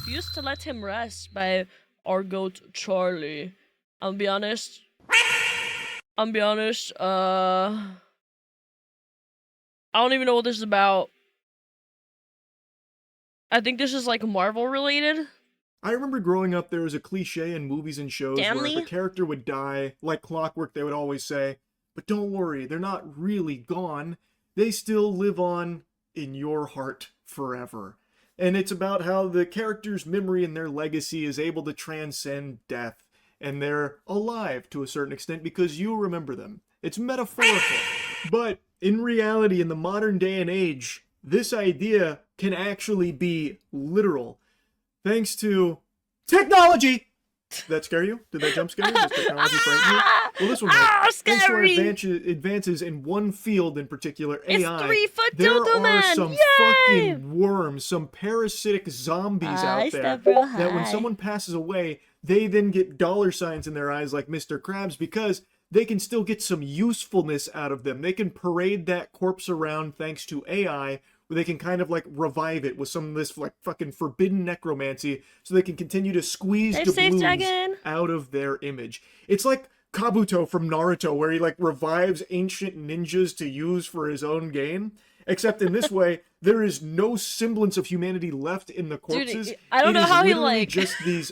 refuse to let him rest by our goat Charlie. I'll be honest. I don't even know what this is about. I think this is like Marvel related. I remember growing up, there was a cliche in movies and shows where if a character would die, like clockwork, they would always say, but don't worry, they're not really gone. They still live on in your heart forever. And it's about how the character's memory and their legacy is able to transcend death. And they're alive to a certain extent because you remember them. It's metaphorical. But in reality, in the modern day and age, this idea can actually be literal. Thanks to technology! Did that scare you? Did that jump scare you? Does technology frighten you? Well, this one might. Thanks to our advances in one field in particular, AI, 3-foot there dildo are man. some Yay! fucking worms, some parasitic zombies out there that when someone passes away, they then get dollar signs in their eyes like Mr. Krabs because they can still get some usefulness out of them. They can parade that corpse around thanks to AI, where they can kind of like revive it with some of this like fucking forbidden necromancy so they can continue to squeeze doubloons out of their image. It's like Kabuto from Naruto, where he like revives ancient ninjas to use for his own gain. Except in this way, there is no semblance of humanity left in the corpses. Dude, I don't know how he like just these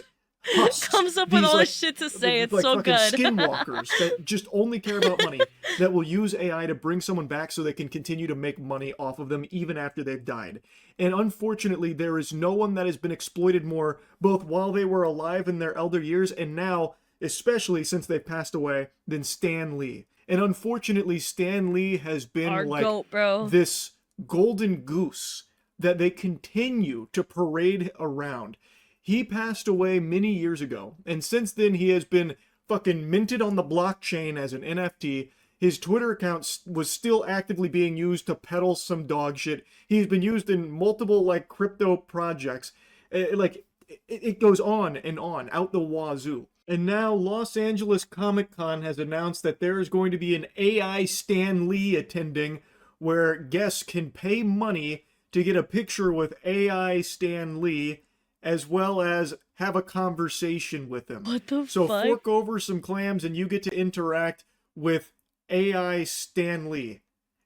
husks, comes up with all this shit to say. It's like so good. Skinwalkers that just only care about money, that will use AI to bring someone back so they can continue to make money off of them even after they've died. And unfortunately, there is no one that has been exploited more, both while they were alive in their elder years and now, especially since they've passed away, than Stan Lee. And unfortunately, Stan Lee has been this golden goose that they continue to parade around. He passed away many years ago, and since then he has been fucking minted on the blockchain as an NFT. His Twitter account was still actively being used to peddle some dog shit. He's been used in multiple, like, crypto projects. It goes on and on, out the wazoo. And now Los Angeles Comic-Con has announced that there is going to be an AI Stan Lee attending, where guests can pay money to get a picture with AI Stan Lee, as well as have a conversation with him. What the fuck? So fork over some clams and you get to interact with AI Stan Lee.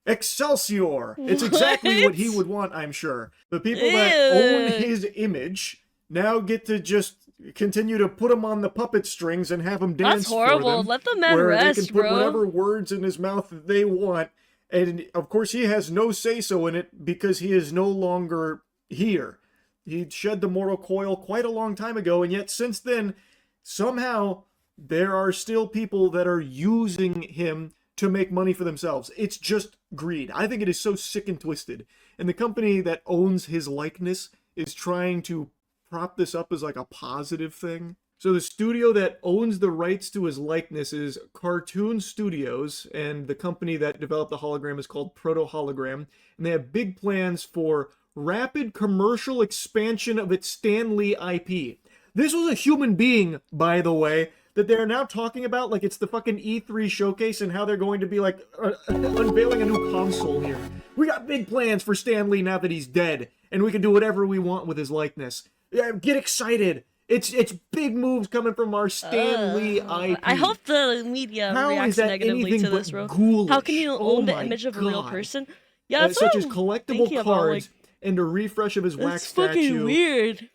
Excelsior! It's exactly what he would want, I'm sure. The people that own his image now get to just continue to put him on the puppet strings and have him dance for them. That's horrible. Let the man where rest, they can put bro. whatever words in his mouth that they want. And of course he has no say-so in it because he is no longer here. He shed the mortal coil quite a long time ago, and yet since then, somehow, there are still people that are using him to make money for themselves. It's just greed. I think it is so sick and twisted. And the company that owns his likeness is trying to prop this up as like a positive thing. So the studio that owns the rights to his likeness is Cartoon Studios, and the company that developed the hologram is called Proto Hologram, and they have big plans for rapid commercial expansion of its Stan Lee IP. This was a human being, by the way, that they're now talking about like it's the fucking E3 showcase and how they're going to be like unveiling a new console here. We got big plans for Stan Lee now that he's dead, and we can do whatever we want with his likeness. Yeah, get excited. It's big moves coming from our Stan Lee IP. I hope the media reacts negatively to this, bro. Ghoulish? How can you own the image of a real person? Yeah, that's such as collectible cards and a refresh of his wax statue. That's fucking weird.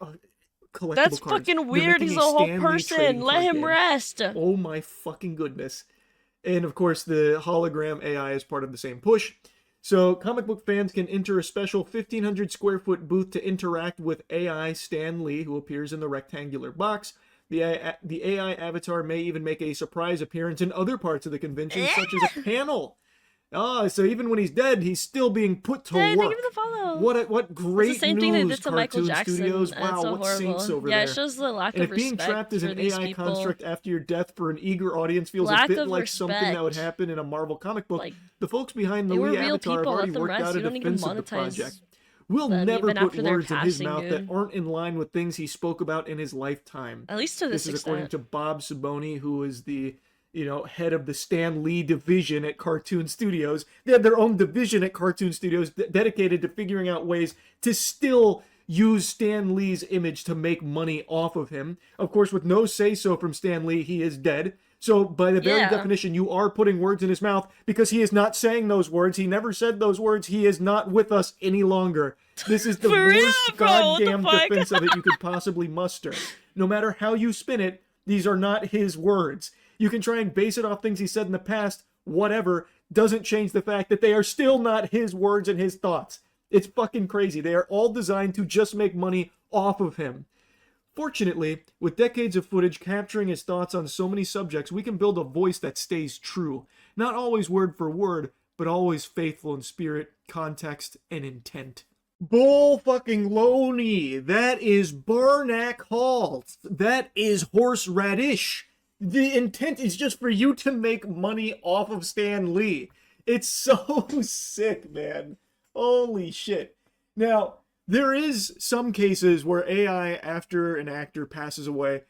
That's fucking weird. He's a whole person. Let him rest. Oh my fucking goodness. And of course, the hologram AI is part of the same push. So comic book fans can enter a special 1,500 square foot booth to interact with AI Stan Lee, who appears in the rectangular box. The AI avatar may even make a surprise appearance in other parts of the convention, such as a panel. So even when he's dead, he's still being put to work. Thank you for the follow. What great it's the same news, thing they did to Michael Cartoon Jackson. Studios. Wow, wow, so what horrible. saints over there. It shows the lack and of if being respect trapped as for an these AI people. construct after your death for an eager audience feels a bit like something that would happen in a Marvel comic book, the folks behind the Lee avatar have already worked out a defense of the project. We'll never put words in his mouth that aren't in line with things he spoke about in his lifetime. At least to this extent. This is according to Bob Saboni, who is the head of the Stan Lee division at Cartoon Studios. They have their own division at Cartoon Studios dedicated to figuring out ways to still use Stan Lee's image to make money off of him. Of course, with no say-so from Stan Lee, he is dead. So by the very definition, you are putting words in his mouth because he is not saying those words. He never said those words. He is not with us any longer. This is the worst goddamn defense of it you could possibly muster. No matter how you spin it, these are not his words. You can try and base it off things he said in the past, whatever, doesn't change the fact that they are still not his words and his thoughts. It's fucking crazy. They are all designed to just make money off of him. Fortunately, with decades of footage capturing his thoughts on so many subjects, we can build a voice that stays true. Not always word for word, but always faithful in spirit, context, and intent. Bull fucking loney. That is Barnack Hall. That is horseradish. The intent is just for you to make money off of Stan Lee. It's so sick, man. Holy shit. Now, there is some cases where AI, after an actor passes away,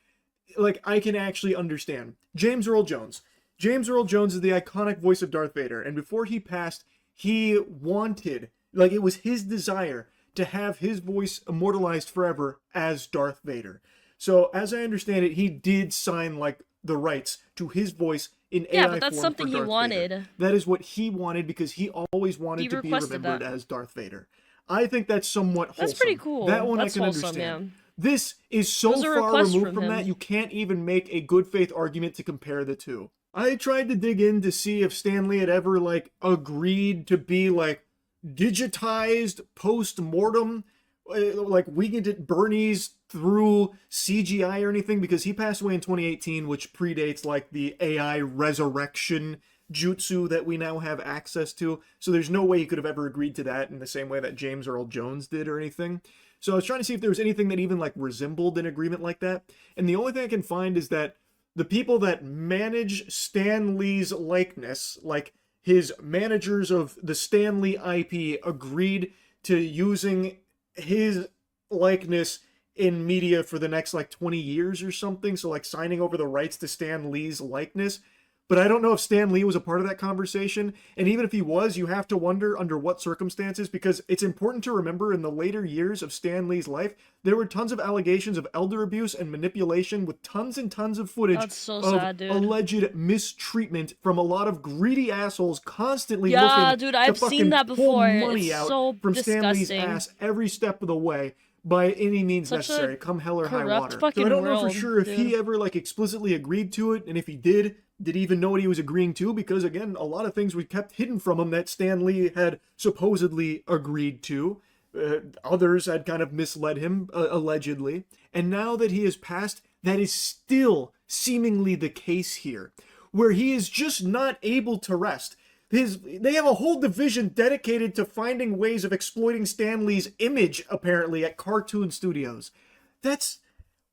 like, I can actually understand. James Earl Jones. James Earl Jones is the iconic voice of Darth Vader, and before he passed, he wanted, like, it was his desire to have his voice immortalized forever as Darth Vader. So, as I understand it, he did sign, like, the rights to his voice in AI form. Yeah, but that's something he wanted. Vader. That is what he wanted because he always wanted to be remembered as Darth Vader. I think that's somewhat wholesome. That's pretty cool. That one that's I can wholesome, understand. Yeah. This is so far removed from him. that, you can't even make a good faith argument to compare the two. I tried to dig in to see if Stan Lee had ever, like, agreed to be, like, digitized post-mortem, like, Weekend at Bernie's through CGI or anything, because he passed away in 2018, which predates, like, the AI resurrection jutsu that we now have access to. So there's no way he could have ever agreed to that in the same way that James Earl Jones did or anything. So I was trying to see if there was anything that even, like, resembled an agreement like that. And the only thing I can find is that the people that manage Stan Lee's likeness, like his managers of the Stan Lee IP, agreed to using his likeness in media for the next, like, 20 years or something. So, like, signing over the rights to Stan Lee's likeness. But I don't know if Stan Lee was a part of that conversation. And even if he was, you have to wonder under what circumstances, because it's important to remember in the later years of Stan Lee's life, there were tons of allegations of elder abuse and manipulation with tons and tons of footage of alleged mistreatment from a lot of greedy assholes constantly looking to fucking pull money out from Stan Lee's ass every step of the way. By any means necessary, come hell or high water. So I don't know for sure if he ever, like, explicitly agreed to it, and if he did he even know what he was agreeing to? Because, again, a lot of things were kept hidden from him that Stan Lee had supposedly agreed to. Others had kind of misled him, allegedly. And now that he has passed, that is still seemingly the case here, where he is just not able to rest. They have a whole division dedicated to finding ways of exploiting Stan Lee's image, apparently, at cartoon studios. That's...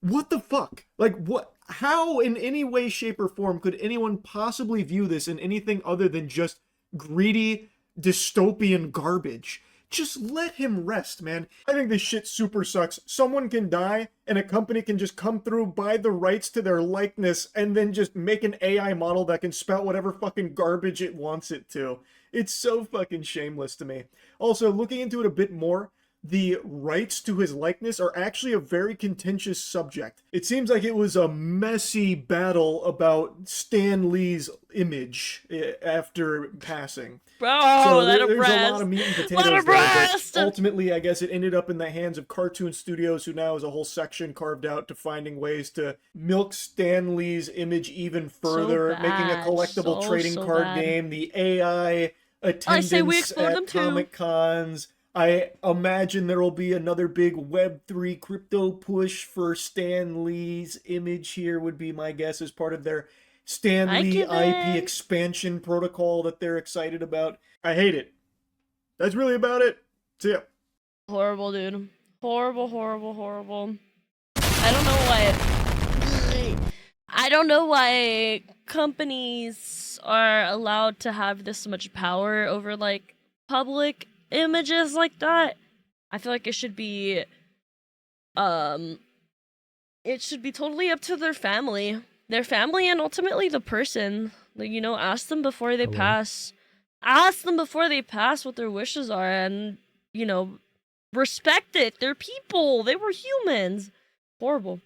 what the fuck? Like, what? How, in any way, shape, or form, could anyone possibly view this in anything other than just greedy, dystopian garbage? Just let him rest, man. I think this shit super sucks. Someone can die, and a company can just come through, buy the rights to their likeness, and then just make an AI model that can spout whatever fucking garbage it wants it to. It's so fucking shameless to me. Also, looking into it a bit more, the rights to his likeness are actually a very contentious subject. It seems like it was a messy battle about Stan Lee's image after passing. Bro, so there's a lot of meat and potatoes there, but ultimately, I guess it ended up in the hands of Cartoon Studios, who now has a whole section carved out to finding ways to milk Stan Lee's image even further, making a collectible trading card game, the AI attendance at Comic Cons. I imagine there will be another big Web3 crypto push for Stan Lee's image here, would be my guess, as part of their Stan Lee IP expansion protocol that they're excited about. I hate it. That's really about it. See ya. Horrible, dude. Horrible, horrible, horrible. I don't know why companies are allowed to have this much power over, like, public images like that. I feel like it should be totally up to their family and ultimately the person. Like, you know, ask them before they pass what their wishes are, and, you know, respect it. They're people. They were humans. Horrible.